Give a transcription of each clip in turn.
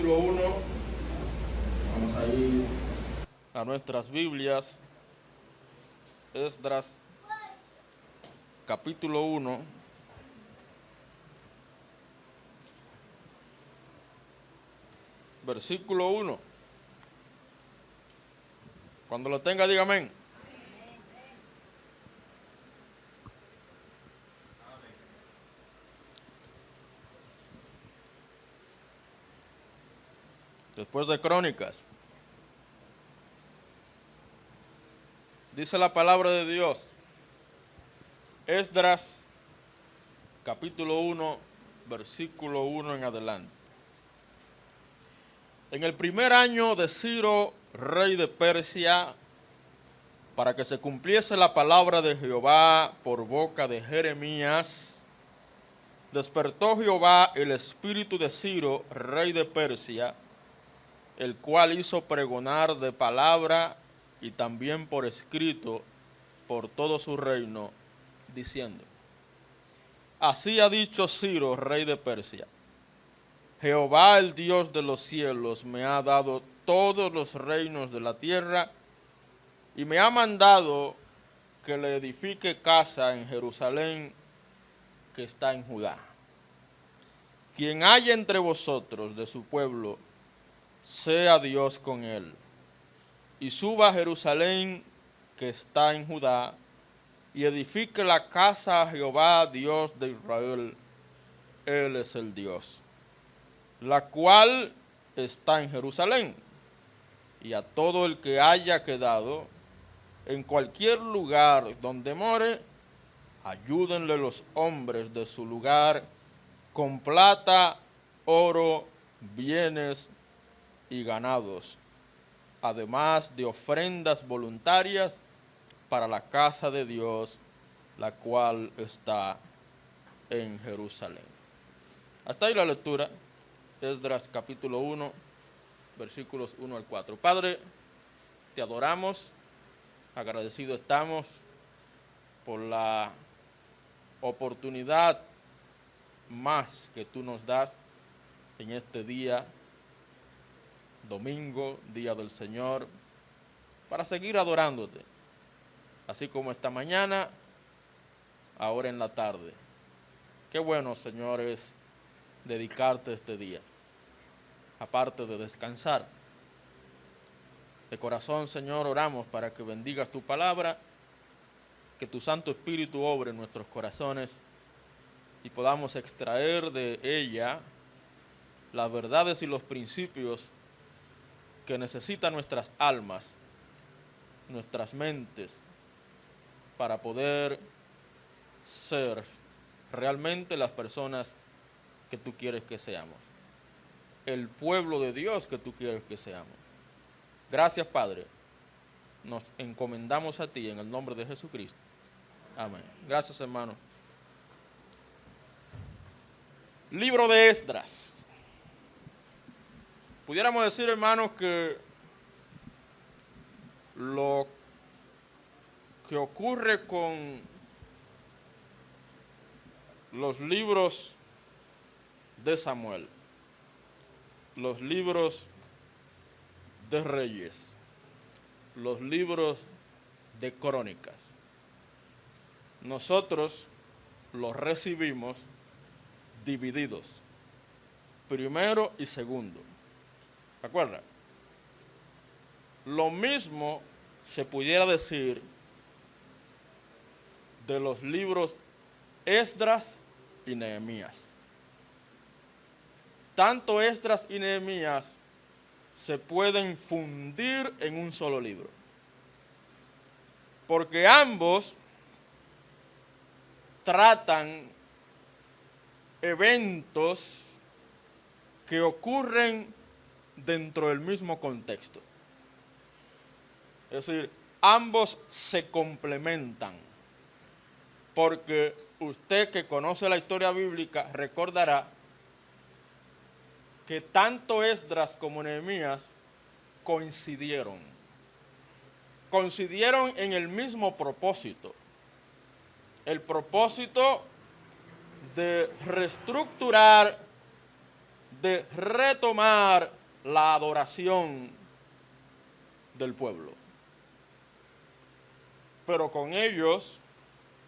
capítulo 1. Vamos a ir a nuestras Biblias. Esdras, capítulo 1. Versículo 1. Cuando lo tenga, diga amén. Después de Crónicas, dice la palabra de Dios, Esdras, capítulo 1, versículo 1 en adelante. En el primer año de Ciro, rey de Persia, para que se cumpliese la palabra de Jehová por boca de Jeremías, despertó Jehová el espíritu de Ciro, rey de Persia, el cual hizo pregonar de palabra y también por escrito por todo su reino, diciendo: Así ha dicho Ciro, rey de Persia: Jehová, el Dios de los cielos, me ha dado todos los reinos de la tierra y me ha mandado que le edifique casa en Jerusalén, que está en Judá. Quien haya entre vosotros de su pueblo, sea Dios con él, y suba a Jerusalén, que está en Judá, y edifique la casa a Jehová, Dios de Israel. Él es el Dios, la cual está en Jerusalén. Y a todo el que haya quedado en cualquier lugar donde more, ayúdenle los hombres de su lugar con plata, oro, bienes y ganados, además de ofrendas voluntarias para la casa de Dios, la cual está en Jerusalén. Hasta ahí la lectura, Esdras capítulo 1, versículos 1 al 4. Padre, te adoramos, agradecidos estamos por la oportunidad más que tú nos das en este día, domingo, día del Señor, para seguir adorándote, así como esta mañana, ahora en la tarde. Qué bueno, Señor, es dedicarte este día, aparte de descansar. De corazón, Señor, oramos para que bendigas tu palabra, que tu Santo Espíritu obre en nuestros corazones y podamos extraer de ella las verdades y los principios que necesitan nuestras almas, nuestras mentes, para poder ser realmente las personas que tú quieres que seamos, el pueblo de Dios que tú quieres que seamos. Gracias, Padre. Nos encomendamos a ti en el nombre de Jesucristo. Amén. Gracias, hermano. Libro de Esdras. Pudiéramos decir, hermanos, que lo que ocurre con los libros de Samuel, los libros de Reyes, los libros de Crónicas, nosotros los recibimos divididos, primero y segundo. ¿De acuerdo? Lo mismo se pudiera decir de los libros Esdras y Nehemías. Tanto Esdras y Nehemías se pueden fundir en un solo libro, porque ambos tratan eventos que ocurren dentro del mismo contexto. Es decir, ambos se complementan, porque usted que conoce la historia bíblica recordará que tanto Esdras como Nehemías coincidieron en el mismo propósito, el propósito de reestructurar, de retomar la adoración del pueblo. Pero con ellos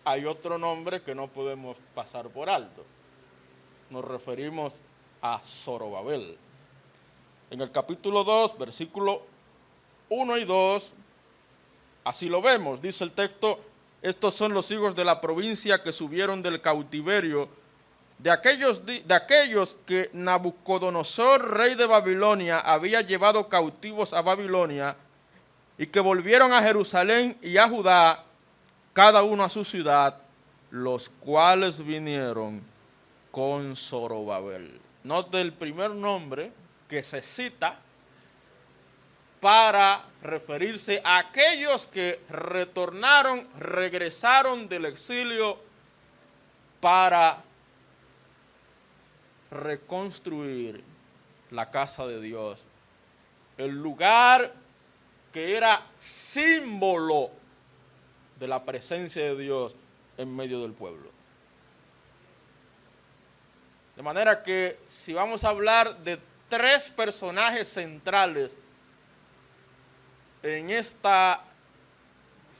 hay otro nombre que no podemos pasar por alto. Nos referimos a Zorobabel. En el capítulo 2, versículo 1 y 2, así lo vemos. Dice el texto: estos son los hijos de la provincia que subieron del cautiverio, de aquellos que Nabucodonosor, rey de Babilonia, había llevado cautivos a Babilonia, y que volvieron a Jerusalén y a Judá, cada uno a su ciudad, los cuales vinieron con Zorobabel. Note el primer nombre que se cita para referirse a aquellos que regresaron del exilio para reconstruir la casa de Dios, el lugar que era símbolo de la presencia de Dios en medio del pueblo. De manera que si vamos a hablar de tres personajes centrales en esta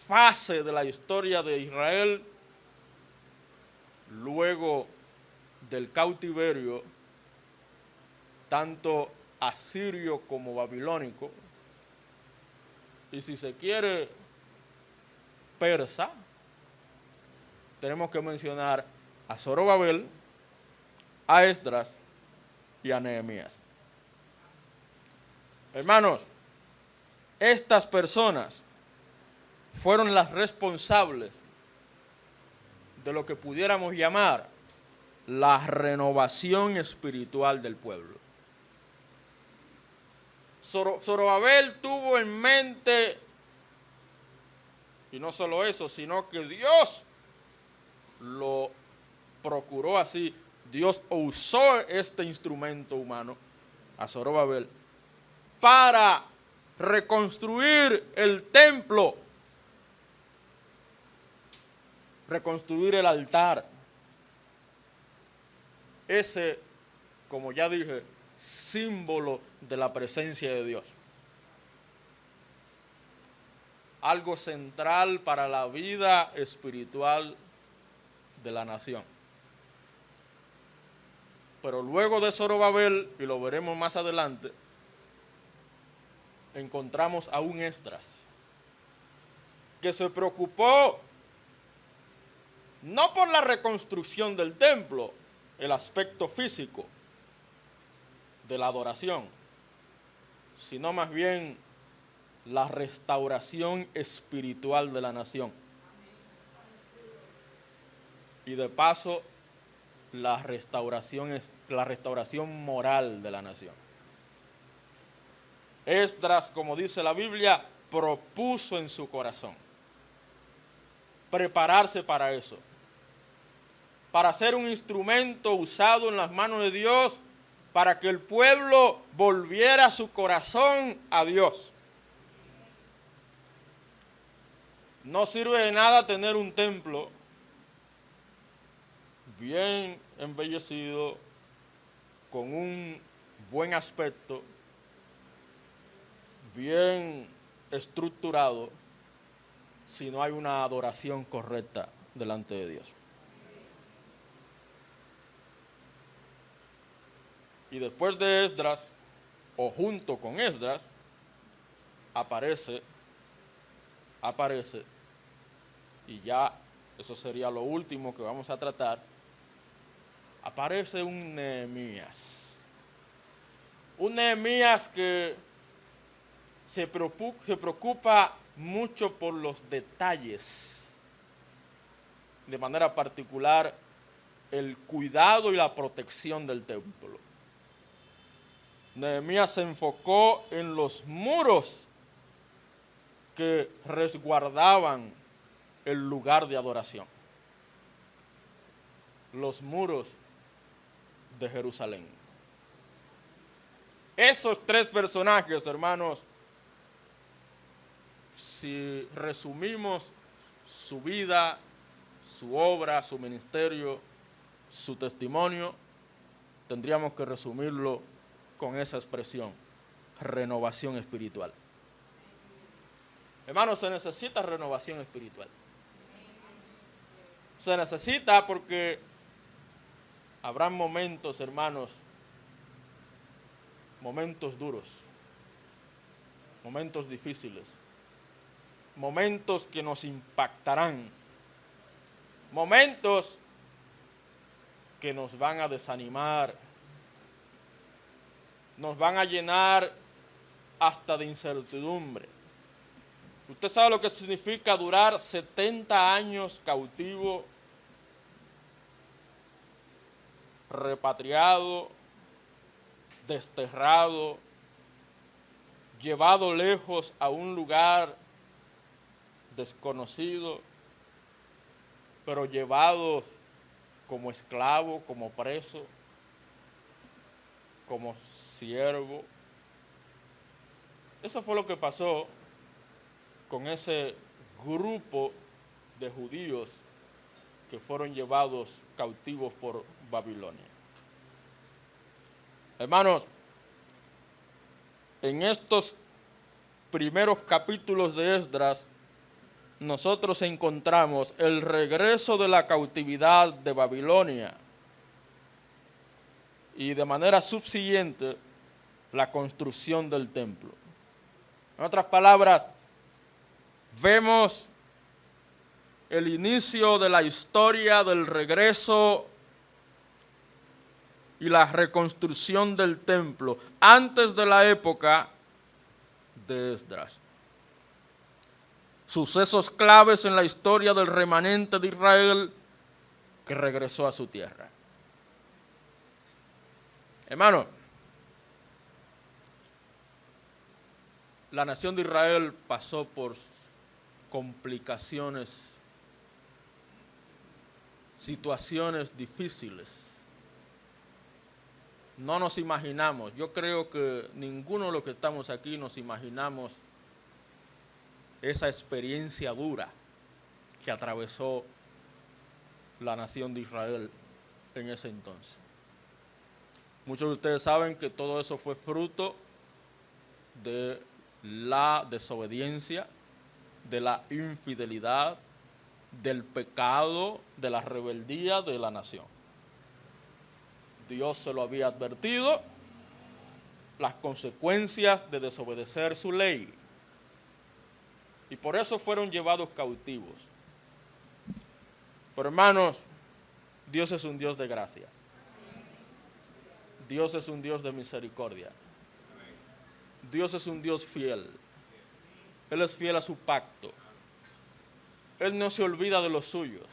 fase de la historia de Israel, luego del cautiverio, tanto asirio como babilónico, y si se quiere persa, tenemos que mencionar a Zorobabel, a Esdras y a Nehemías. Hermanos, estas personas fueron las responsables de lo que pudiéramos llamar la renovación espiritual del pueblo. Zorobabel tuvo en mente, y no solo eso, sino que Dios lo procuró así. Dios usó este instrumento humano, a Zorobabel, para reconstruir el templo, reconstruir el altar. Ese, como ya dije, símbolo de la presencia de Dios. Algo central para la vida espiritual de la nación. Pero luego de Zorobabel, y lo veremos más adelante, encontramos a un Esdras que se preocupó no por la reconstrucción del templo, el aspecto físico de la adoración, sino más bien la restauración espiritual de la nación. Y de paso, la restauración moral de la nación. Esdras, como dice la Biblia, propuso en su corazón prepararse para eso, para ser un instrumento usado en las manos de Dios, para que el pueblo volviera su corazón a Dios. No sirve de nada tener un templo bien embellecido, con un buen aspecto, bien estructurado, si no hay una adoración correcta delante de Dios. Y después de Esdras, o junto con Esdras, aparece, y ya eso sería lo último que vamos a tratar, aparece un Nehemías. Un Nehemías que se preocupa mucho por los detalles, de manera particular el cuidado y la protección del templo. Nehemías se enfocó en los muros que resguardaban el lugar de adoración, los muros de Jerusalén. Esos tres personajes, hermanos, si resumimos su vida, su obra, su ministerio, su testimonio, tendríamos que resumirlo con esa expresión: renovación espiritual. Hermanos, se necesita renovación espiritual. Se necesita porque habrá momentos, hermanos, momentos duros, momentos difíciles, momentos que nos impactarán, momentos que nos van a desanimar, nos van a llenar hasta de incertidumbre. Usted sabe lo que significa durar 70 años cautivo, repatriado, desterrado, llevado lejos a un lugar desconocido, pero llevado como esclavo, como preso, como siervo. Eso fue lo que pasó con ese grupo de judíos que fueron llevados cautivos por Babilonia. Hermanos, en estos primeros capítulos de Esdras, nosotros encontramos el regreso de la cautividad de Babilonia y de manera subsiguiente la construcción del templo. En otras palabras, vemos el inicio de la historia del regreso y la reconstrucción del templo antes de la época de Esdras. Sucesos claves en la historia del remanente de Israel que regresó a su tierra. Hermano, la nación de Israel pasó por complicaciones, situaciones difíciles. No nos imaginamos, yo creo que ninguno de los que estamos aquí nos imaginamos esa experiencia dura que atravesó la nación de Israel en ese entonces. Muchos de ustedes saben que todo eso fue fruto de la desobediencia, de la infidelidad, del pecado, de la rebeldía de la nación. Dios se lo había advertido, las consecuencias de desobedecer su ley. Y por eso fueron llevados cautivos. Pero hermanos, Dios es un Dios de gracia. Dios es un Dios de misericordia. Dios es un Dios fiel. Él es fiel a su pacto. Él no se olvida de los suyos.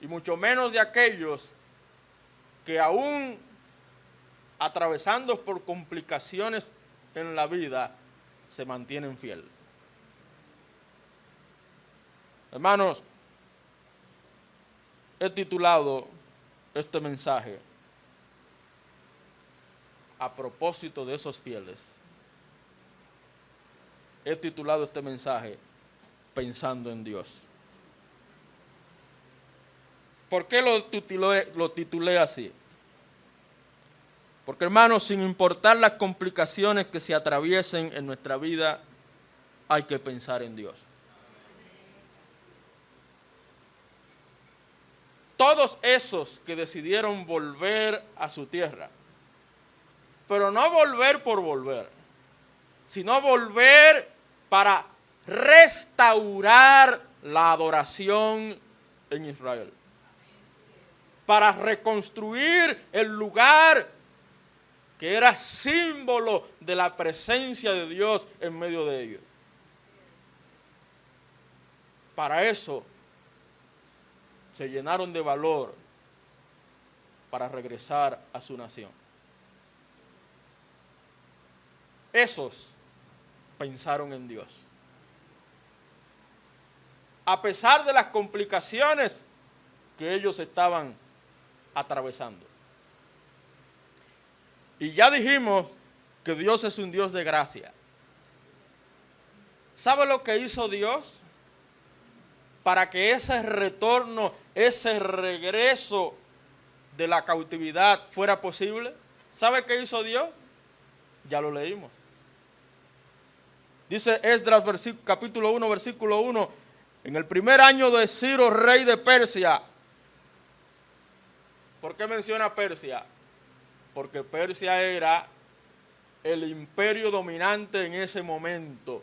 Y mucho menos de aquellos que aún atravesando por complicaciones en la vida, se mantienen fieles. Hermanos, he titulado este mensaje a propósito de esos fieles. He titulado este mensaje Pensando en Dios. ¿Por qué lo titulé así? Porque, hermanos, sin importar las complicaciones que se atraviesen en nuestra vida, hay que pensar en Dios. Todos esos que decidieron volver a su tierra, pero no volver por volver, sino volver para restaurar la adoración en Israel, para reconstruir el lugar que era símbolo de la presencia de Dios en medio de ellos. Para eso se llenaron de valor para regresar a su nación. Esos pensaron en Dios. A pesar de las complicaciones que ellos estaban atravesando. Y ya dijimos que Dios es un Dios de gracia. ¿Sabe lo que hizo Dios para que ese retorno, ese regreso de la cautividad fuera posible? ¿Sabe qué hizo Dios? Ya lo leímos. Dice Esdras capítulo 1, versículo 1, en el primer año de Ciro, rey de Persia. ¿Por qué menciona Persia? Porque Persia era el imperio dominante en ese momento.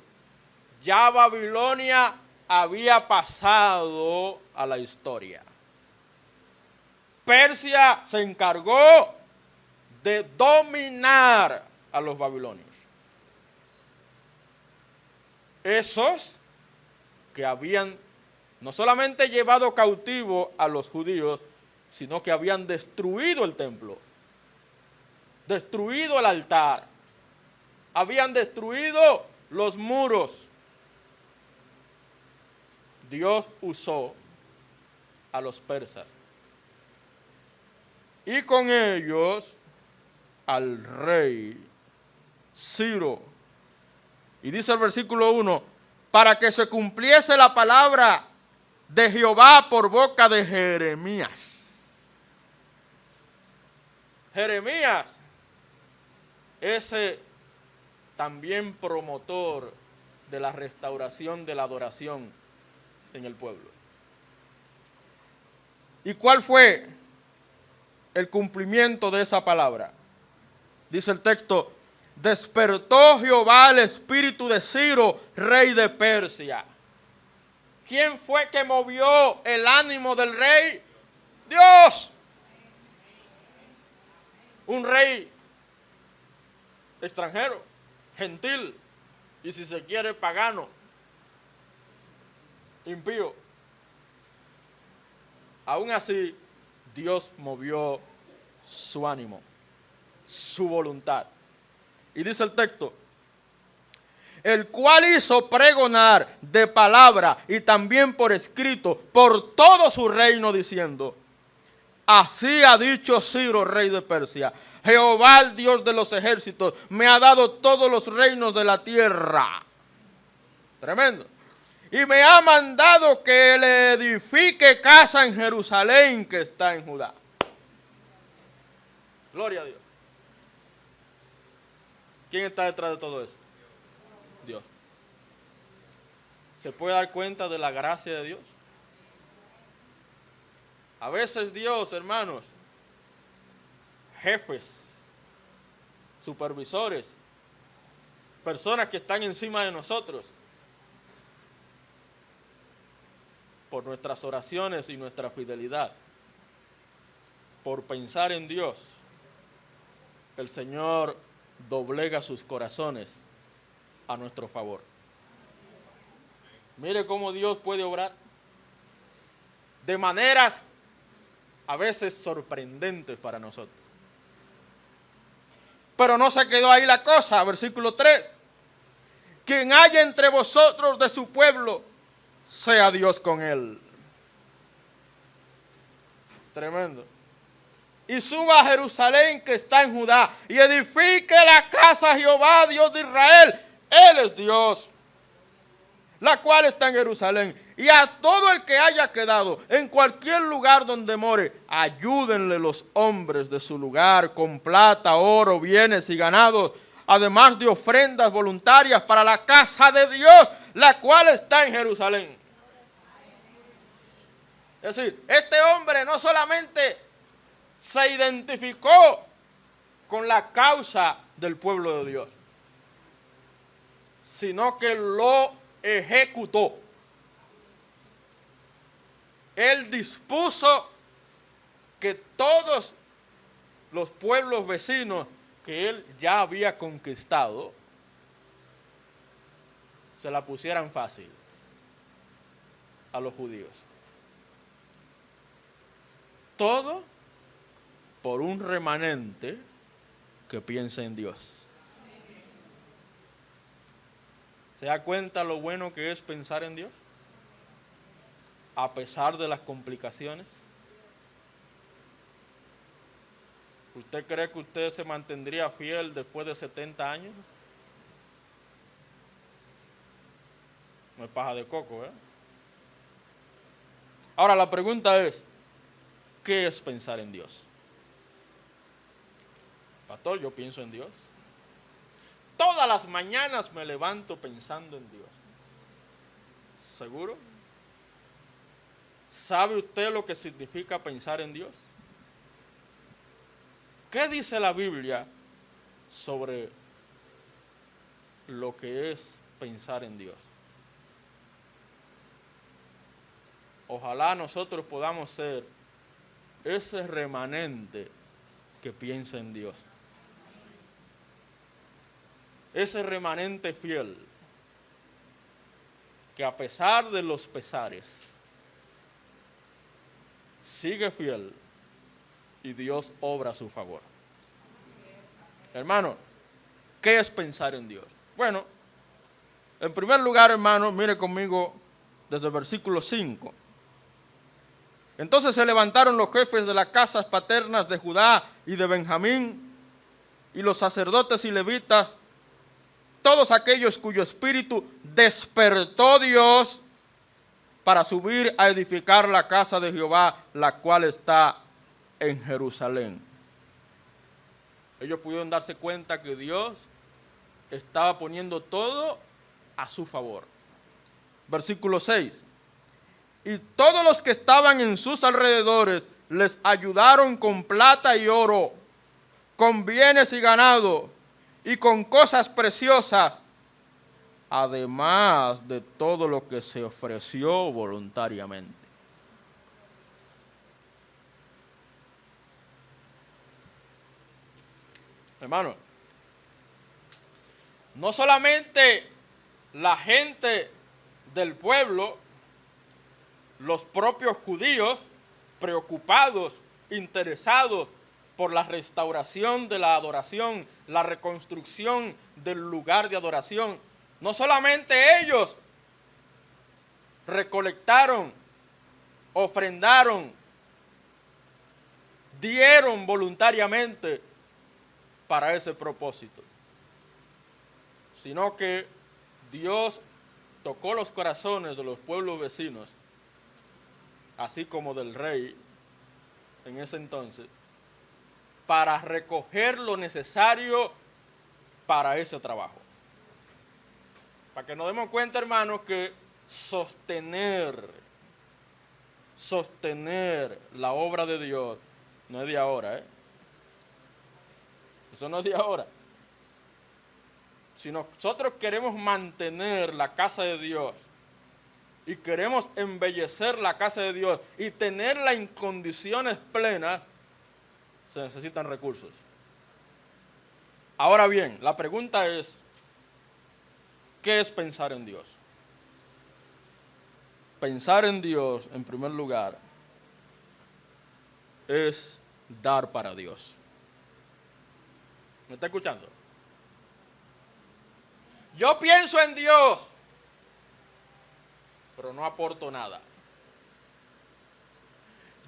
Ya Babilonia había pasado a la historia. Persia se encargó de dominar a los babilonios. Esos que habían no solamente llevado cautivo a los judíos, sino que habían destruido el templo, destruido el altar, habían destruido los muros. Dios usó a los persas y con ellos al rey Ciro. Y dice el versículo 1, para que se cumpliese la palabra de Jehová por boca de Jeremías. Jeremías, ese también promotor de la restauración de la adoración en el pueblo. ¿Y cuál fue el cumplimiento de esa palabra? Dice el texto, despertó Jehová el espíritu de Ciro, rey de Persia. ¿Quién fue que movió el ánimo del rey? Dios. Un rey extranjero, gentil, y si se quiere pagano, impío. Aún así, Dios movió su ánimo, su voluntad. Y dice el texto, el cual hizo pregonar de palabra y también por escrito por todo su reino, diciendo, así ha dicho Ciro, rey de Persia, Jehová, el Dios de los ejércitos, me ha dado todos los reinos de la tierra. Tremendo. Y me ha mandado que le edifique casa en Jerusalén, que está en Judá. Gloria a Dios. ¿Quién está detrás de todo eso? Dios. ¿Se puede dar cuenta de la gracia de Dios? A veces Dios, hermanos, jefes, supervisores, personas que están encima de nosotros, por nuestras oraciones y nuestra fidelidad, por pensar en Dios, el Señor doblega sus corazones a nuestro favor. Mire cómo Dios puede obrar de maneras a veces sorprendentes para nosotros. Pero no se quedó ahí la cosa, versículo 3. Quien haya entre vosotros de su pueblo, sea Dios con él. Tremendo. Y suba a Jerusalén que está en Judá, y edifique la casa a Jehová, Dios de Israel. Él es Dios, la cual está en Jerusalén. Y a todo el que haya quedado en cualquier lugar donde more, ayúdenle los hombres de su lugar con plata, oro, bienes y ganados, además de ofrendas voluntarias para la casa de Dios, la cual está en Jerusalén. Es decir, este hombre no solamente se identificó con la causa del pueblo de Dios, sino que lo ejecutó. Él dispuso que todos los pueblos vecinos que él ya había conquistado se la pusieran fácil a los judíos. Todo por un remanente que piensa en Dios. ¿Se da cuenta lo bueno que es pensar en Dios? A pesar de las complicaciones. ¿Usted cree que usted se mantendría fiel después de 70 años? No es paja de coco, ¿eh? Ahora la pregunta es, ¿qué es pensar en Dios? Pastor, yo pienso en Dios. todas las mañanas me levanto pensando en Dios. ¿Seguro? ¿Sabe usted lo que significa pensar en Dios? ¿Qué dice la Biblia sobre lo que es pensar en Dios? Ojalá nosotros podamos ser ese remanente que piensa en Dios. Ese remanente fiel que a pesar de los pesares sigue fiel y Dios obra a su favor. Hermano, ¿qué es pensar en Dios? Bueno, en primer lugar, hermano, mire conmigo desde el versículo 5. Entonces se levantaron los jefes de las casas paternas de Judá y de Benjamín, y los sacerdotes y levitas, todos aquellos cuyo espíritu despertó Dios para subir a edificar la casa de Jehová, la cual está en Jerusalén. Ellos pudieron darse cuenta que Dios estaba poniendo todo a su favor. Versículo 6. Y todos los que estaban en sus alrededores les ayudaron con plata y oro, con bienes y ganado, y con cosas preciosas, además de todo lo que se ofreció voluntariamente. Hermano, no solamente la gente del pueblo, los propios judíos, preocupados, interesados por la restauración de la adoración, la reconstrucción del lugar de adoración, no solamente ellos recolectaron, ofrendaron, dieron voluntariamente para ese propósito, sino que Dios tocó los corazones de los pueblos vecinos, así como del rey en ese entonces, para recoger lo necesario para ese trabajo. Para que nos demos cuenta, hermanos, que sostener la obra de Dios no es de ahora, Eso no es de ahora. Si nosotros queremos mantener la casa de Dios y queremos embellecer la casa de Dios y tenerla en condiciones plenas, se necesitan recursos. Ahora bien, la pregunta es, ¿qué es pensar en Dios? Pensar en Dios, en primer lugar, es dar para Dios. ¿Me está escuchando? Yo pienso en Dios, pero no aporto nada.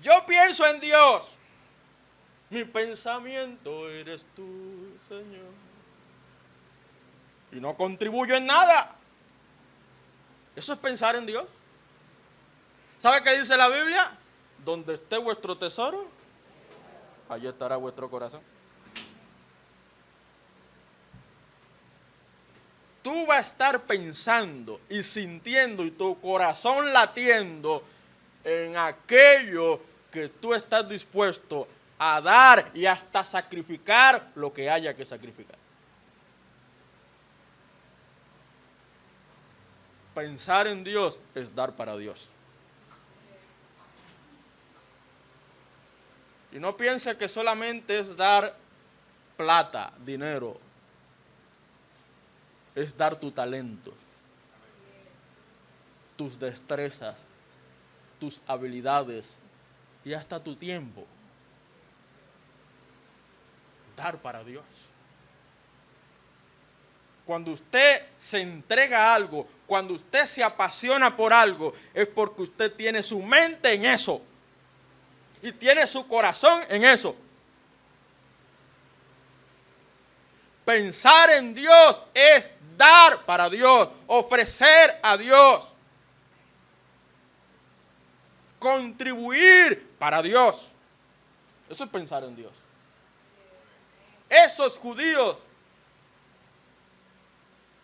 Yo pienso en Dios, mi pensamiento eres tú, Señor, y no contribuyo en nada. Eso es pensar en Dios. ¿Sabe qué dice la Biblia? Donde esté vuestro tesoro, allí estará vuestro corazón. Tú vas a estar pensando y sintiendo y tu corazón latiendo en aquello que tú estás dispuesto a dar y hasta sacrificar lo que haya que sacrificar. Pensar en Dios es dar para Dios. Y no piense que solamente es dar plata, dinero. Es dar tu talento, tus destrezas, tus habilidades y hasta tu tiempo. Dar para Dios. Cuando usted se entrega a algo, cuando usted se apasiona por algo, es porque usted tiene su mente en eso y tiene su corazón en eso. Pensar en Dios es dar para Dios, ofrecer a Dios, contribuir para Dios. Eso es pensar en Dios. Esos judíos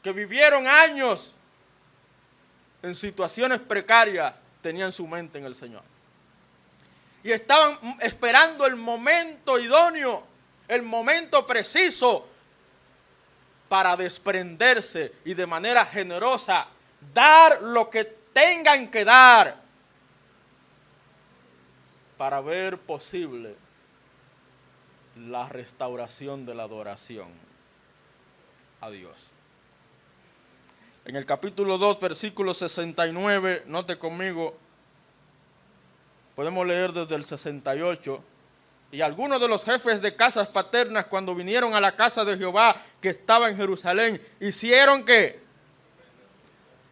que vivieron años en situaciones precarias, tenían su mente en el Señor. Y estaban esperando el momento idóneo, el momento preciso para desprenderse y de manera generosa dar lo que tengan que dar para ver posible la restauración de la adoración a Dios. En el capítulo 2, versículo 69, note conmigo, podemos leer desde el 68. Y algunos de los jefes de casas paternas, cuando vinieron a la casa de Jehová que estaba en Jerusalén, ¿hicieron qué?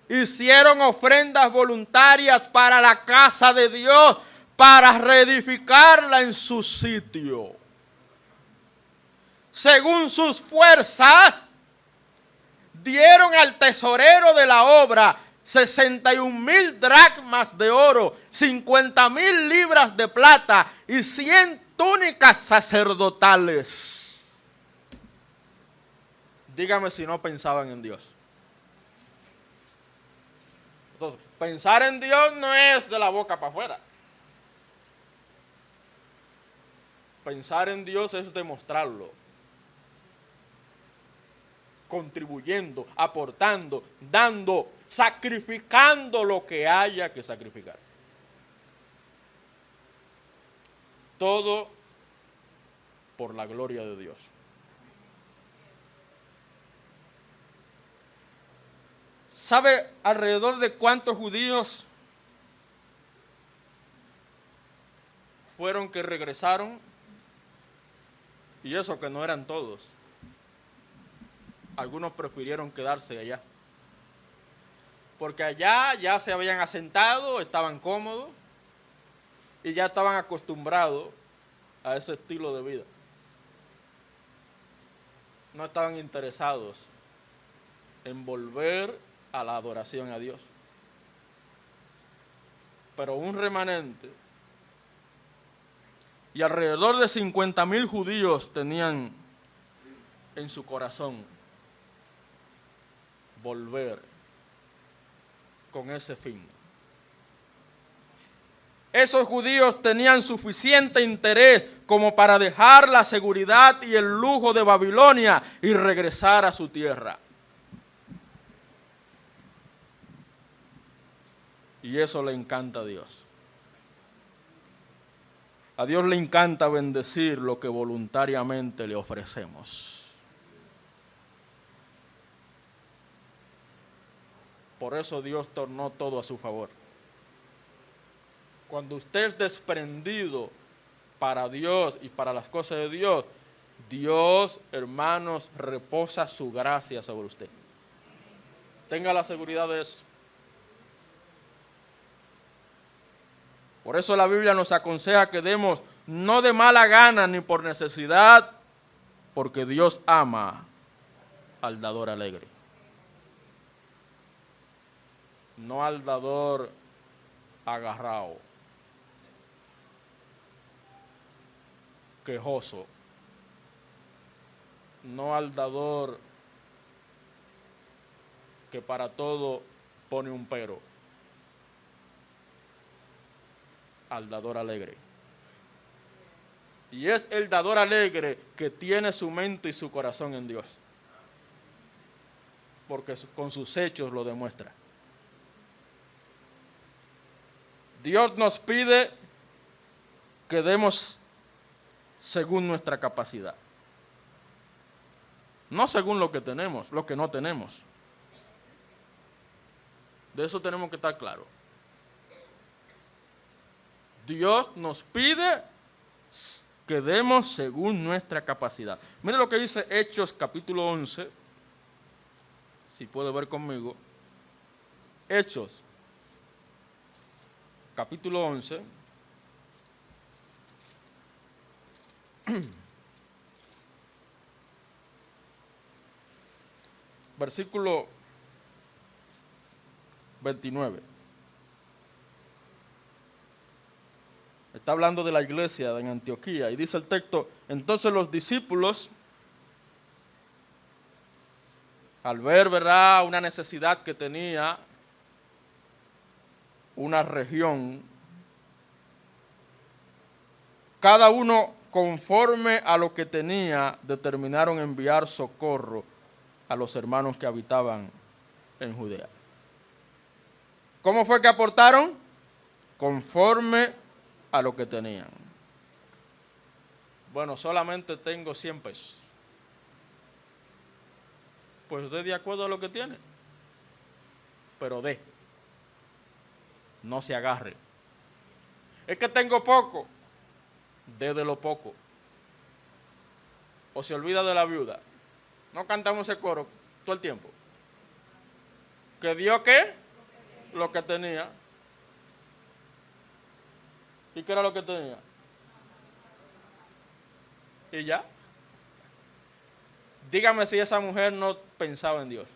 Hicieron ofrendas voluntarias para la casa de Dios, para reedificarla en su sitio. Según sus fuerzas, dieron al tesorero de la obra 61,000 dracmas de oro, 50,000 libras de plata y 100 túnicas sacerdotales. Dígame si no pensaban en Dios. Entonces, pensar en Dios no es de la boca para afuera. Pensar en Dios es demostrarlo. Contribuyendo, aportando, dando, sacrificando lo que haya que sacrificar. Todo por la gloria de Dios. ¿Sabe alrededor de cuántos judíos fueron que regresaron? Y eso que no eran todos. Algunos prefirieron quedarse allá. Porque allá ya se habían asentado, estaban cómodos y ya estaban acostumbrados a ese estilo de vida. No estaban interesados en volver a la adoración a Dios. Pero un remanente, y alrededor de 50,000 judíos tenían en su corazón volver con ese fin. Esos judíos tenían suficiente interés como para dejar la seguridad y el lujo de Babilonia y regresar a su tierra. Y eso le encanta a Dios. A Dios le encanta bendecir lo que voluntariamente le ofrecemos. Por eso Dios tornó todo a su favor. Cuando usted es desprendido para Dios y para las cosas de Dios, Dios, hermanos, reposa su gracia sobre usted. Tenga la seguridad de eso. Por eso la Biblia nos aconseja que demos no de mala gana ni por necesidad, porque Dios ama al dador alegre. No al dador agarrado, quejoso, no al dador que para todo pone un pero, al dador alegre. Y es el dador alegre que tiene su mente y su corazón en Dios, porque con sus hechos lo demuestra. Dios nos pide que demos según nuestra capacidad. No según lo que tenemos, lo que no tenemos. De eso tenemos que estar claros. Dios nos pide que demos según nuestra capacidad. Mire lo que dice Hechos capítulo 11, si puede ver conmigo. Hechos capítulo 11, versículo 29. Está hablando de la iglesia en Antioquía y dice el texto: entonces los discípulos al ver, ¿verdad?, una necesidad que tenía una región, cada uno conforme a lo que tenía, determinaron enviar socorro a los hermanos que habitaban en Judea. ¿Cómo fue que aportaron? Conforme a lo que tenían. Bueno, solamente tengo 100 pesos. Pues dé de acuerdo a lo que tiene. Pero dé. No se agarre. Es que tengo poco. Dé de lo poco. O se olvida de la viuda. No cantamos ese coro todo el tiempo. ¿Que dio qué? Lo que tenía. ¿Y qué era lo que tenía? Y ya. Dígame si esa mujer no pensaba en Dios.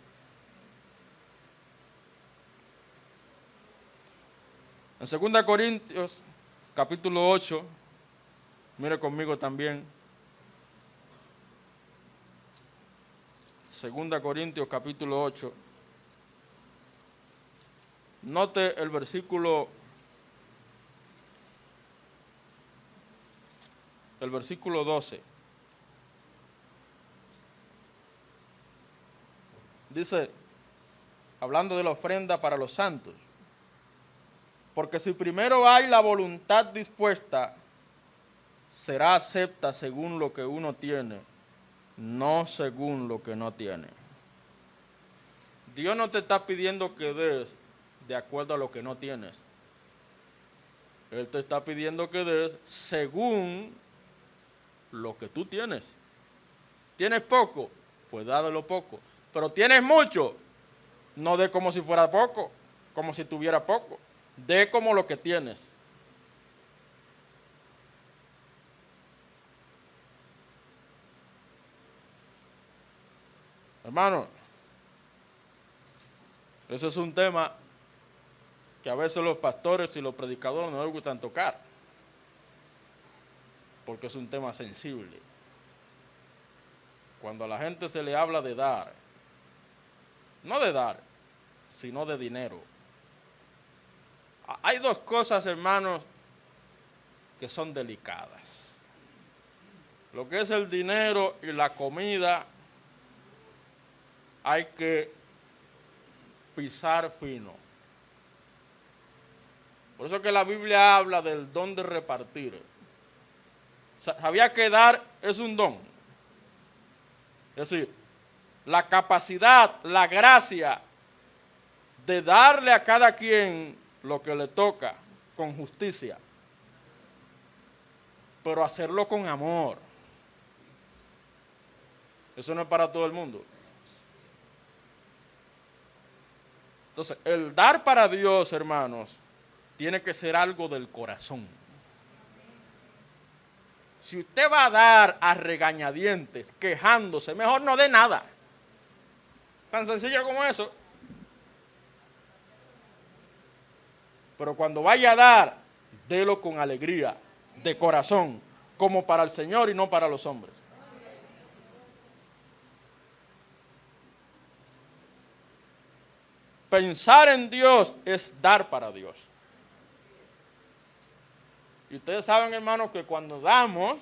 En 2 Corintios, capítulo 8, mire conmigo también. 2 Corintios, capítulo 8. Note el versículo 12. Dice, hablando de la ofrenda para los santos, porque si primero hay la voluntad dispuesta, será acepta según lo que uno tiene, no según lo que no tiene. Dios no te está pidiendo que des de acuerdo a lo que no tienes. Él te está pidiendo que des según lo que tú tienes. ¿Tienes poco? Pues dale poco. Pero tienes mucho, no dé como si fuera poco, como si tuviera poco. Dé como lo que tienes. Hermano, ese es un tema que a veces los pastores y los predicadores no les gustan tocar, porque es un tema sensible. Cuando a la gente se le habla de dar, no de dar, sino de dinero. Hay dos cosas, hermanos, que son delicadas. Lo que es el dinero y la comida, hay que pisar fino. Por eso que la Biblia habla del don de repartir. ¿Sabía que dar es un don? Es decir, la capacidad, la gracia de darle a cada quien lo que le toca con justicia, pero hacerlo con amor. Eso no es para todo el mundo. Entonces, el dar para Dios, hermanos, tiene que ser algo del corazón. Si usted va a dar a regañadientes, quejándose, mejor no dé nada. Tan sencillo como eso. Pero cuando vaya a dar, délo con alegría, de corazón, como para el Señor y no para los hombres. Pensar en Dios es dar para Dios. Y ustedes saben, hermanos, que cuando damos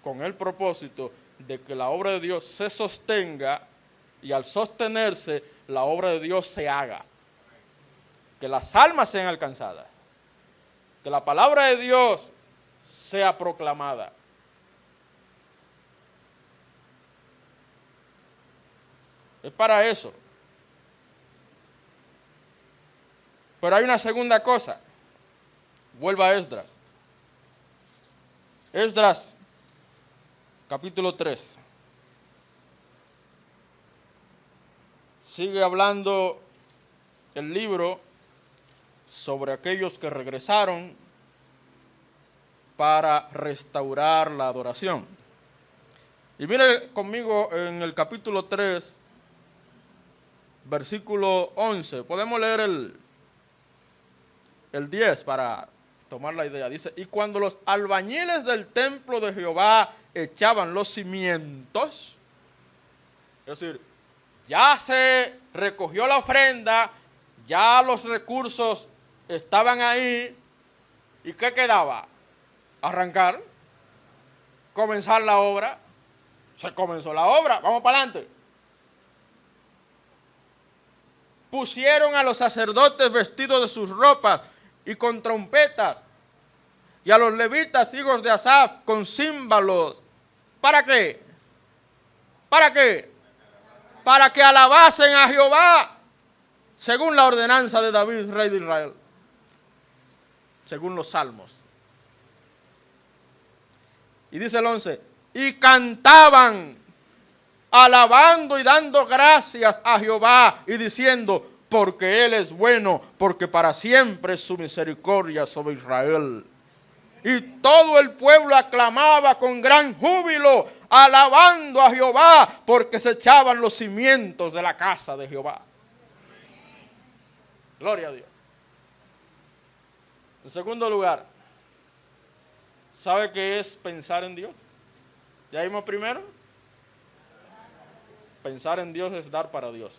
con el propósito de que la obra de Dios se sostenga, y al sostenerse, la obra de Dios se haga. Que las almas sean alcanzadas. Que la palabra de Dios sea proclamada. Es para eso. Pero hay una segunda cosa. Vuelva a Esdras. Esdras, capítulo 3. Sigue hablando el libro sobre aquellos que regresaron para restaurar la adoración. Y mire conmigo en el capítulo 3, versículo 11. Podemos leer el 10 para tomar la idea. Dice, y cuando los albañiles del templo de Jehová echaban los cimientos, Es decir, ya se recogió la ofrenda, ya los recursos estaban ahí, ¿y qué quedaba? Arrancar, comenzar la obra. Se comenzó la obra, vamos para adelante. Pusieron a los sacerdotes vestidos de sus ropas y con trompetas, y a los levitas, hijos de Asaf, con címbalos. ¿Para qué? ¿Para qué? Para que alabasen a Jehová, según la ordenanza de David, rey de Israel, según los salmos. Y dice el 11, y cantaban, alabando y dando gracias a Jehová, y diciendo, porque Él es bueno, porque para siempre es su misericordia sobre Israel. Y todo el pueblo aclamaba con gran júbilo, alabando a Jehová, porque se echaban los cimientos de la casa de Jehová. Gloria a Dios. En segundo lugar, ¿sabe qué es pensar en Dios? ¿Ya vimos primero? Pensar en Dios es dar para Dios.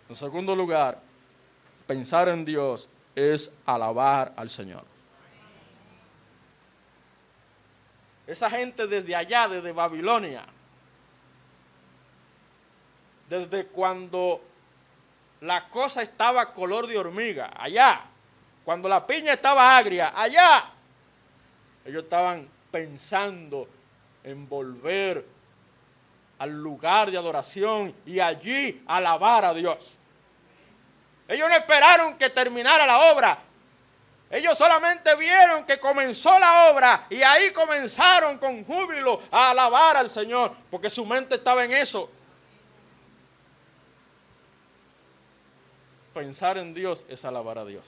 En segundo lugar, pensar en Dios es alabar al Señor. Esa gente desde allá, desde Babilonia, desde cuando la cosa estaba color de hormiga, allá, cuando la piña estaba agria, allá, ellos estaban pensando en volver al lugar de adoración y allí alabar a Dios. Ellos no esperaron que terminara la obra. Ellos solamente vieron que comenzó la obra y ahí comenzaron con júbilo a alabar al Señor, porque su mente estaba en eso. Pensar en Dios es alabar a Dios.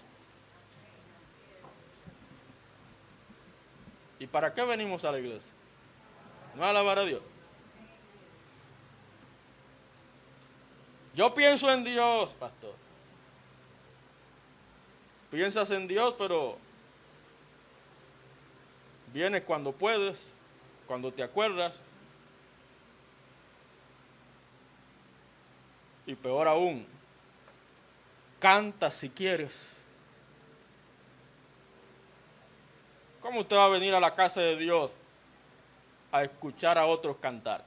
¿Y para qué venimos a la iglesia? No a alabar a Dios. Yo pienso en Dios, pastor. Piensas en Dios, pero vienes cuando puedes, cuando te acuerdas. Y peor aún, canta si quieres. ¿Cómo usted va a venir a la casa de Dios a escuchar a otros cantar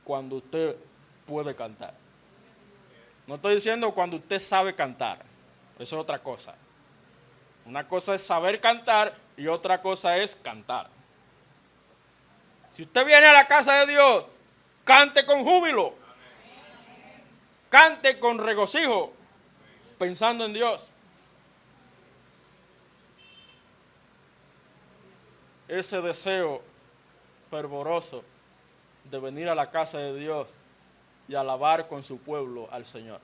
cuando usted puede cantar? No estoy diciendo cuando usted sabe cantar, eso es otra cosa. Una cosa es saber cantar y otra cosa es cantar. Si usted viene a la casa de Dios, cante con júbilo, cante con regocijo, pensando en Dios. Ese deseo fervoroso de venir a la casa de Dios y alabar con su pueblo al Señor.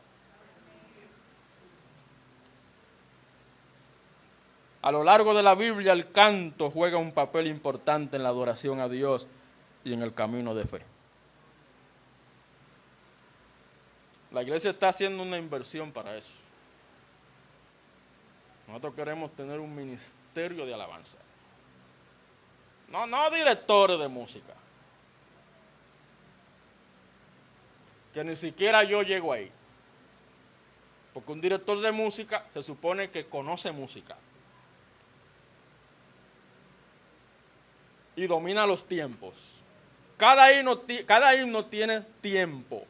A lo largo de la Biblia, el canto juega un papel importante en la adoración a Dios y en el camino de fe. La iglesia está haciendo una inversión para eso. Nosotros queremos tener un ministerio de alabanza. No directores de música. Que ni siquiera yo llego ahí. Porque un director de música se supone que conoce música. Y domina los tiempos. Cada himno tiene tiempo.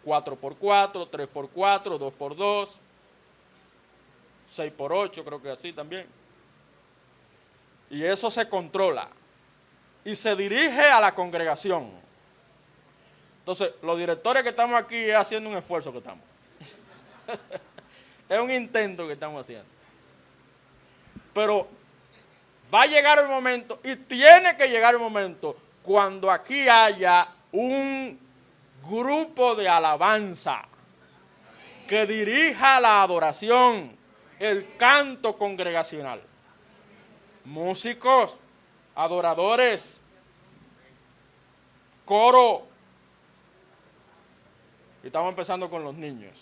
4x4, 3x4, 2x2, 6x8, creo que así también. Y eso se controla. Y se dirige a la congregación. Entonces, los directores que estamos aquí es haciendo un esfuerzo que estamos. Es un intento que estamos haciendo. Pero va a llegar el momento, y tiene que llegar el momento, cuando aquí haya un grupo de alabanza que dirija la adoración, el canto congregacional. Músicos, adoradores, coro. Y estamos empezando con los niños,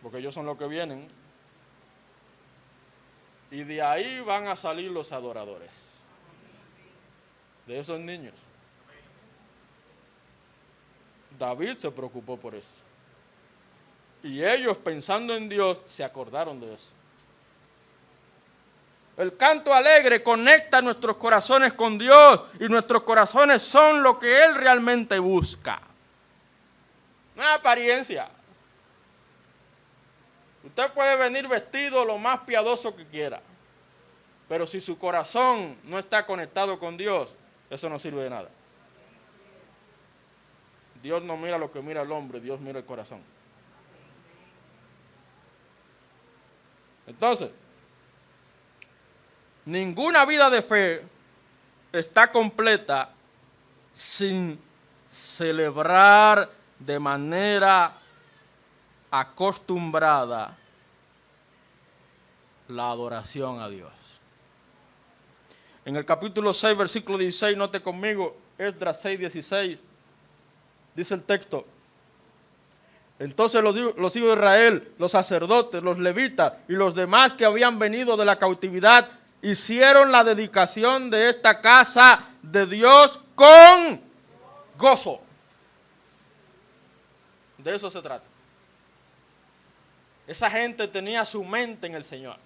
porque ellos son los que vienen. Y de ahí van a salir los adoradores, de esos niños. David se preocupó por eso. Y ellos, pensando en Dios, se acordaron de eso. El canto alegre conecta nuestros corazones con Dios y nuestros corazones son lo que Él realmente busca. No es apariencia. Usted puede venir vestido lo más piadoso que quiera, pero si su corazón no está conectado con Dios, eso no sirve de nada. Dios no mira lo que mira el hombre, Dios mira el corazón. Entonces, ninguna vida de fe está completa sin celebrar de manera acostumbrada la adoración a Dios. En el capítulo 6, versículo 16, note conmigo, Esdras 6, 16, dice el texto: entonces los hijos de Israel, los sacerdotes, los levitas y los demás que habían venido de la cautividad, hicieron la dedicación de esta casa de Dios con gozo. De eso se trata. Esa gente tenía su mente en el Señor.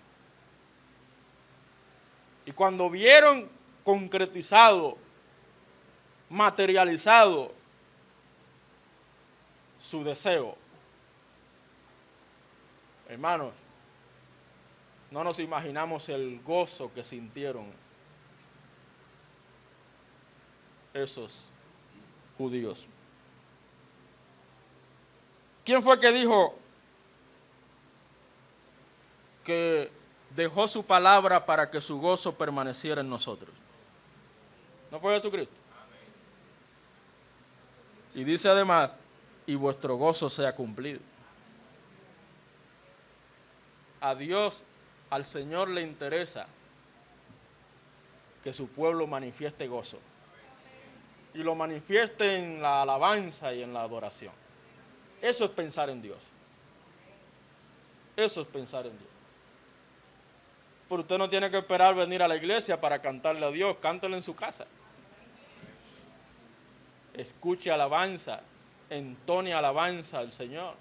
Y cuando vieron concretizado, materializado su deseo, hermanos, no nos imaginamos el gozo que sintieron esos judíos. ¿Quién fue que dijo que dejó su palabra para que su gozo permaneciera en nosotros? ¿No fue Jesucristo? Y dice además, y vuestro gozo sea cumplido. A Dios, al Señor le interesa que su pueblo manifieste gozo. Y lo manifieste en la alabanza y en la adoración. Eso es pensar en Dios. Eso es pensar en Dios. Pero usted no tiene que esperar venir a la iglesia para cantarle a Dios, cántale en su casa. Escuche alabanza, entone alabanza al Señor.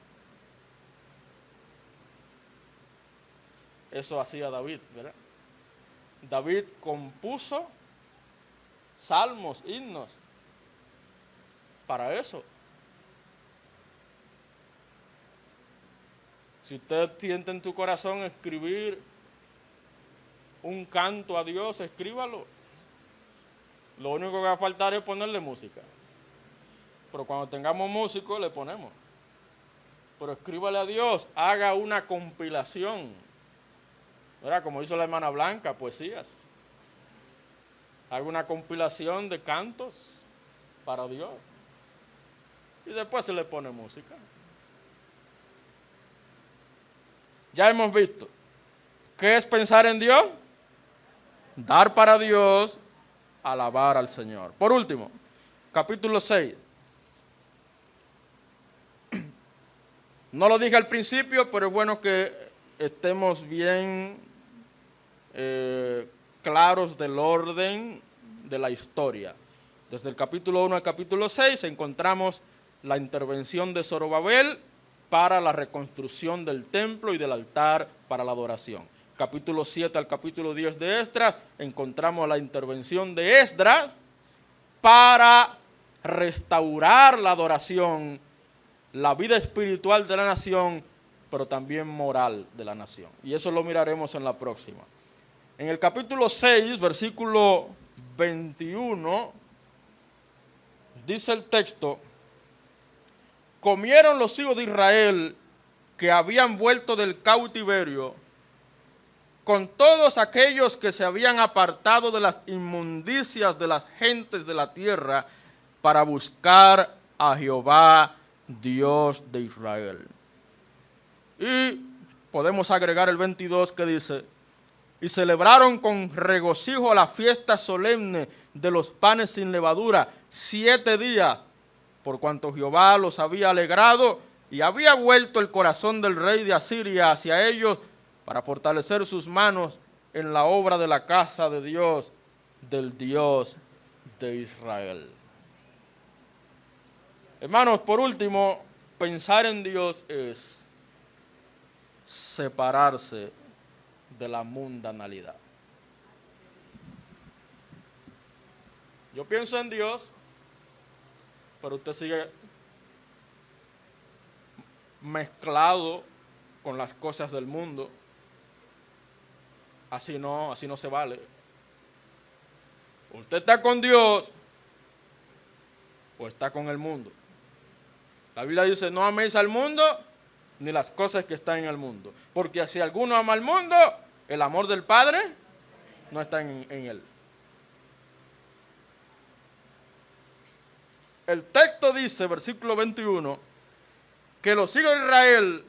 Eso hacía David, ¿verdad? David compuso salmos, himnos, para eso. Si usted siente en tu corazón escribir un canto a Dios, escríbalo. Lo único que va a faltar es ponerle música. Pero cuando tengamos músicos, le ponemos. Pero escríbale a Dios, haga una compilación. ¿Verdad? Como hizo la hermana Blanca, poesías. Haga una compilación de cantos para Dios. Y después se le pone música. Ya hemos visto. ¿Qué es pensar en Dios? Dar para Dios, alabar al Señor. Por último, capítulo 6. No lo dije al principio, pero es bueno que estemos bien claros del orden de la historia. Desde el capítulo 1 al capítulo 6 encontramos la intervención de Zorobabel para la reconstrucción del templo y del altar para la adoración. Capítulo 7 al capítulo 10 de Esdras, encontramos la intervención de Esdras para restaurar la adoración, la vida espiritual de la nación, pero también moral de la nación. Y eso lo miraremos en la próxima. En el capítulo 6, versículo 21, dice el texto: comieron los hijos de Israel que habían vuelto del cautiverio con todos aquellos que se habían apartado de las inmundicias de las gentes de la tierra para buscar a Jehová, Dios de Israel. Y podemos agregar el 22 que dice: y celebraron con regocijo la fiesta solemne de los panes sin levadura 7 días, por cuanto Jehová los había alegrado y había vuelto el corazón del rey de Asiria hacia ellos para fortalecer sus manos en la obra de la casa de Dios, del Dios de Israel. Hermanos, por último, pensar en Dios es separarse de la mundanalidad. Yo pienso en Dios, pero usted sigue mezclado con las cosas del mundo. Así no se vale. Usted está con Dios o está con el mundo. La Biblia dice, no améis al mundo ni las cosas que están en el mundo. Porque si alguno ama al mundo, el amor del Padre no está en él. El texto dice, versículo 21, que los hijos de Israel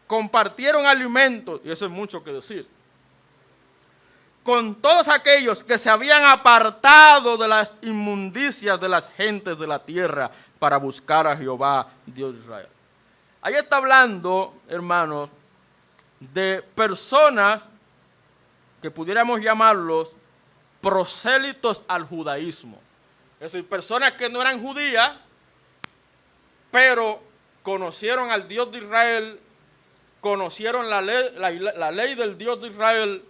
compartieron alimentos, y eso es mucho que decir, con todos aquellos que se habían apartado de las inmundicias de las gentes de la tierra para buscar a Jehová, Dios de Israel. Ahí está hablando, hermanos, de personas que pudiéramos llamarlos prosélitos al judaísmo. Es decir, personas que no eran judías, pero conocieron al Dios de Israel, conocieron la ley del Dios de Israel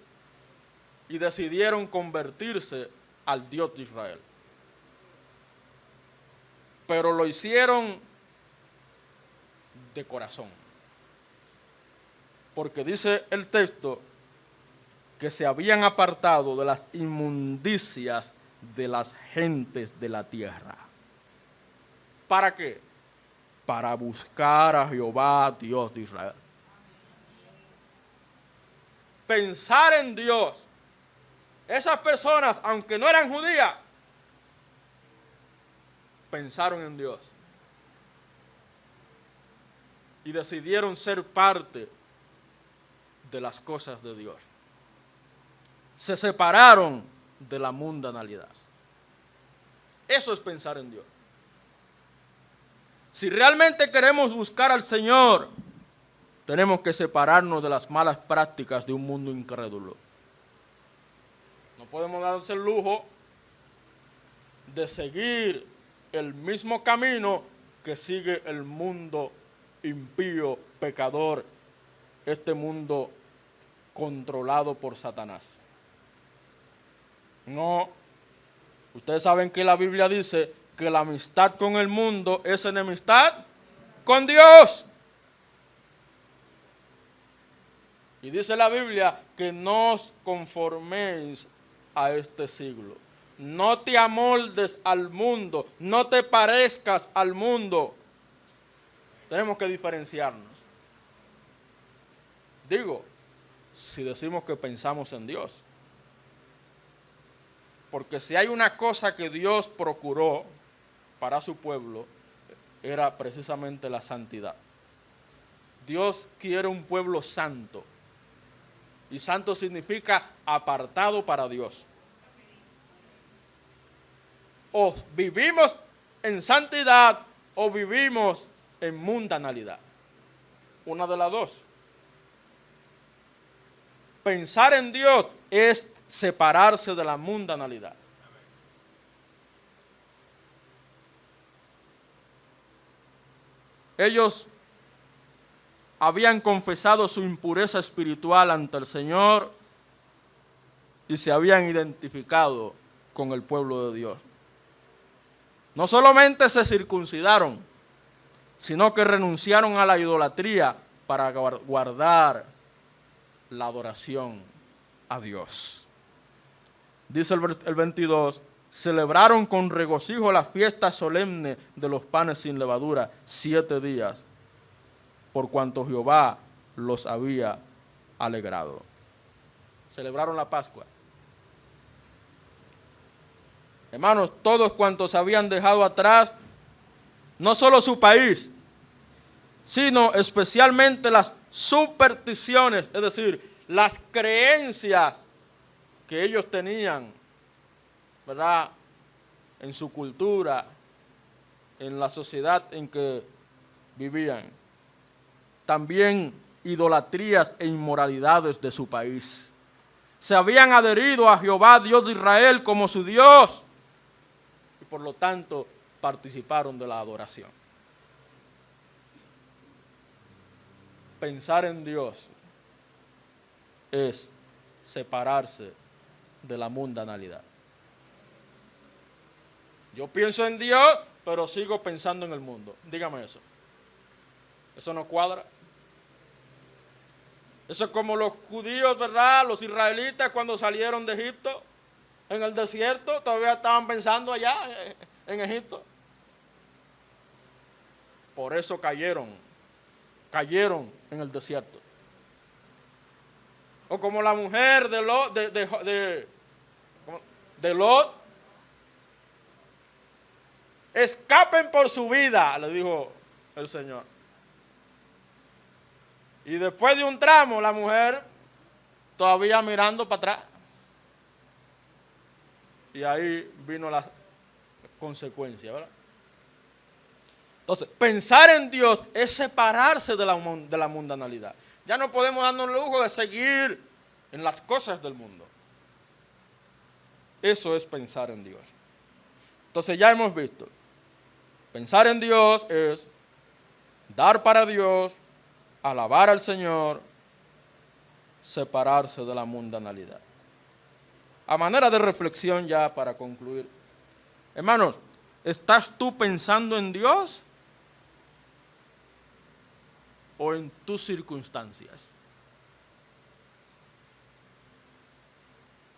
y decidieron convertirse al Dios de Israel. Pero lo hicieron de corazón. Porque dice el texto que se habían apartado de las inmundicias de las gentes de la tierra. ¿Para qué? Para buscar a Jehová, Dios de Israel. Pensar en Dios. Esas personas, aunque no eran judías, pensaron en Dios. Y decidieron ser parte de las cosas de Dios. Se separaron de la mundanalidad. Eso es pensar en Dios. Si realmente queremos buscar al Señor, tenemos que separarnos de las malas prácticas de un mundo incrédulo. No podemos darnos el lujo de seguir el mismo camino que sigue el mundo impío, pecador, este mundo controlado por Satanás. No, ustedes saben que la Biblia dice que la amistad con el mundo es enemistad con Dios. Y dice la Biblia que no os conforméis a este siglo. No te amoldes al mundo, no te parezcas al mundo. Tenemos que diferenciarnos. Digo, si decimos que pensamos en Dios. Porque si hay una cosa que Dios procuró para su pueblo, era precisamente la santidad. Dios quiere un pueblo santo. Y santo significa apartado para Dios. O vivimos en santidad o vivimos en mundanalidad. Una de las dos. Pensar en Dios es separarse de la mundanalidad. Ellos habían confesado su impureza espiritual ante el Señor y se habían identificado con el pueblo de Dios. No solamente se circuncidaron, sino que renunciaron a la idolatría para guardar la adoración a Dios. Dice el 22, celebraron con regocijo la fiesta solemne de los panes sin levadura 7 días, por cuanto Jehová los había alegrado. Celebraron la Pascua. Hermanos, todos cuantos habían dejado atrás, no solo su país, sino especialmente las supersticiones, es decir, las creencias que ellos tenían, ¿verdad?, en su cultura, en la sociedad en que vivían. También idolatrías e inmoralidades de su país. Se habían adherido a Jehová, Dios de Israel, como su Dios. Y por lo tanto, participaron de la adoración. Pensar en Dios es separarse de la mundanalidad. Yo pienso en Dios, pero sigo pensando en el mundo. Dígame eso. Eso no cuadra. Eso es como los judíos, ¿verdad? Los israelitas cuando salieron de Egipto, en el desierto, todavía estaban pensando allá en Egipto. Por eso cayeron en el desierto. O como la mujer de Lot, escapen por su vida, le dijo el Señor. Y después de un tramo, la mujer todavía mirando para atrás. Y ahí vino la consecuencia, ¿verdad? Entonces, pensar en Dios es separarse de la mundanalidad. Ya no podemos darnos el lujo de seguir en las cosas del mundo. Eso es pensar en Dios. Entonces ya hemos visto, pensar en Dios es dar para Dios, alabar al Señor, separarse de la mundanalidad. A manera de reflexión ya para concluir, hermanos, ¿estás tú pensando en Dios o en tus circunstancias?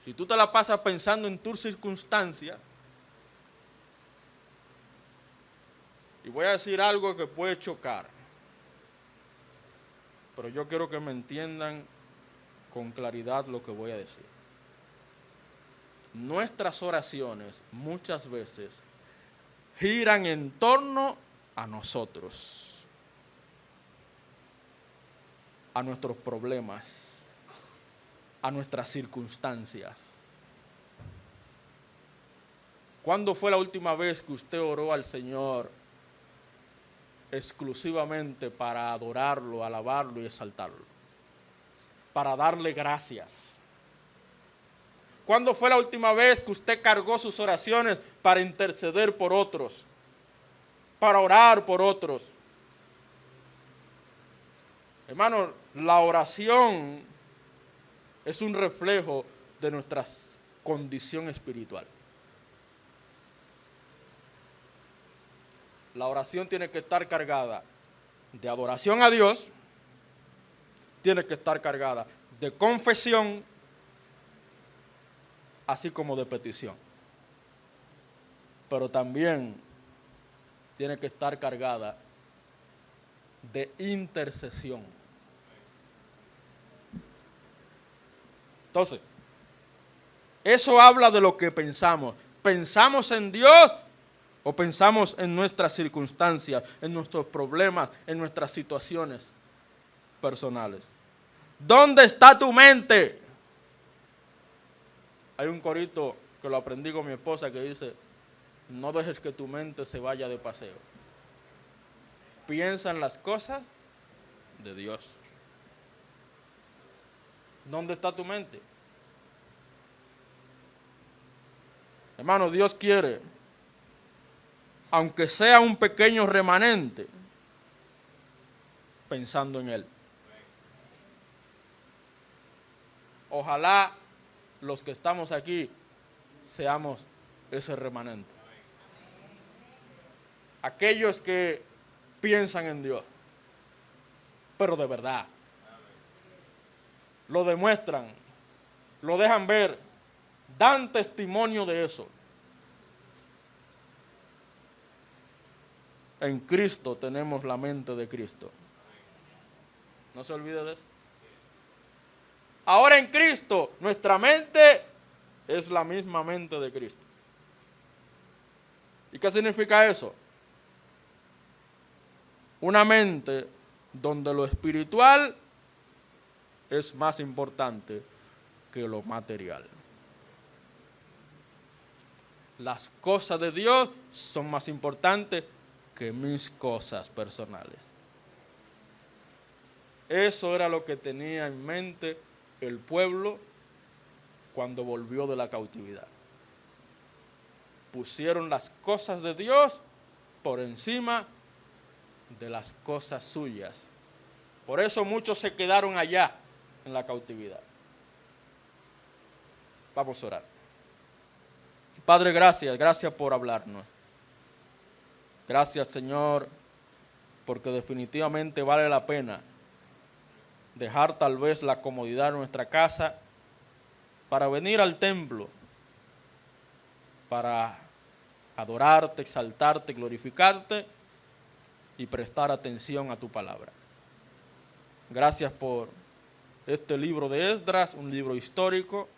Si tú te la pasas pensando en tus circunstancias, y voy a decir algo que puede chocar, pero yo quiero que me entiendan con claridad lo que voy a decir. Nuestras oraciones muchas veces giran en torno a nosotros, a nuestros problemas, a nuestras circunstancias. ¿Cuándo fue la última vez que usted oró al Señor exclusivamente para adorarlo, alabarlo y exaltarlo? Para darle gracias. ¿Cuándo fue la última vez que usted cargó sus oraciones para interceder por otros? Para orar por otros. Hermano, la oración es un reflejo de nuestra condición espiritual. La oración tiene que estar cargada de adoración a Dios, tiene que estar cargada de confesión, así como de petición. Pero también tiene que estar cargada de intercesión. Entonces, eso habla de lo que pensamos. ¿Pensamos en Dios o pensamos en nuestras circunstancias, en nuestros problemas, en nuestras situaciones personales? ¿Dónde está tu mente? Hay un corito que lo aprendí con mi esposa que dice: no dejes que tu mente se vaya de paseo. Piensa en las cosas de Dios. ¿Dónde está tu mente? Hermano, Dios quiere, aunque sea un pequeño remanente, pensando en Él. Ojalá los que estamos aquí seamos ese remanente. Aquellos que piensan en Dios, pero de verdad. Lo demuestran, lo dejan ver, dan testimonio de eso. En Cristo tenemos la mente de Cristo. No se olvide de eso. Ahora en Cristo, nuestra mente es la misma mente de Cristo. ¿Y qué significa eso? Una mente donde lo espiritual es más importante que lo material. Las cosas de Dios son más importantes que mis cosas personales. Eso era lo que tenía en mente el pueblo cuando volvió de la cautividad. Pusieron las cosas de Dios por encima de las cosas suyas. Por eso muchos se quedaron allá en la cautividad. Vamos a orar. Padre, gracias por hablarnos. Gracias, Señor, porque definitivamente vale la pena dejar tal vez la comodidad de nuestra casa para venir al templo, para adorarte, exaltarte, glorificarte y prestar atención a tu palabra. Gracias por este libro de Esdras, un libro histórico.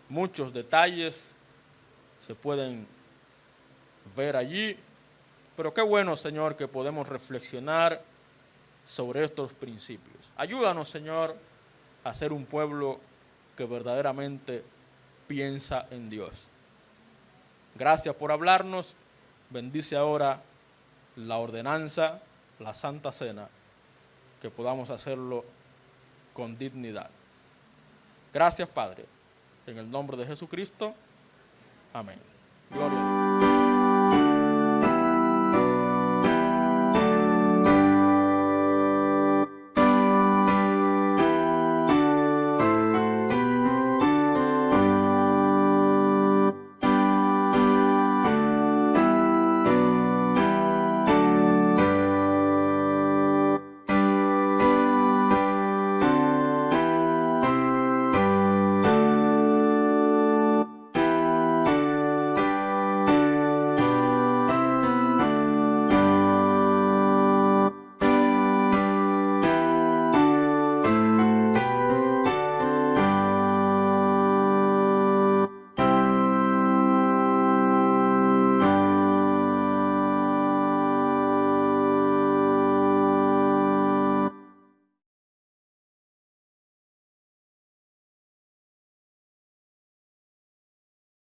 Muchos detalles se pueden ver allí, pero qué bueno, Señor, que podemos reflexionar sobre estos principios. Ayúdanos, Señor, a ser un pueblo que verdaderamente piensa en Dios. Gracias por hablarnos. Bendice ahora la ordenanza, la Santa Cena, que podamos hacerlo con dignidad. Gracias, Padre. En el nombre de Jesucristo. Amén. Gloria a Dios.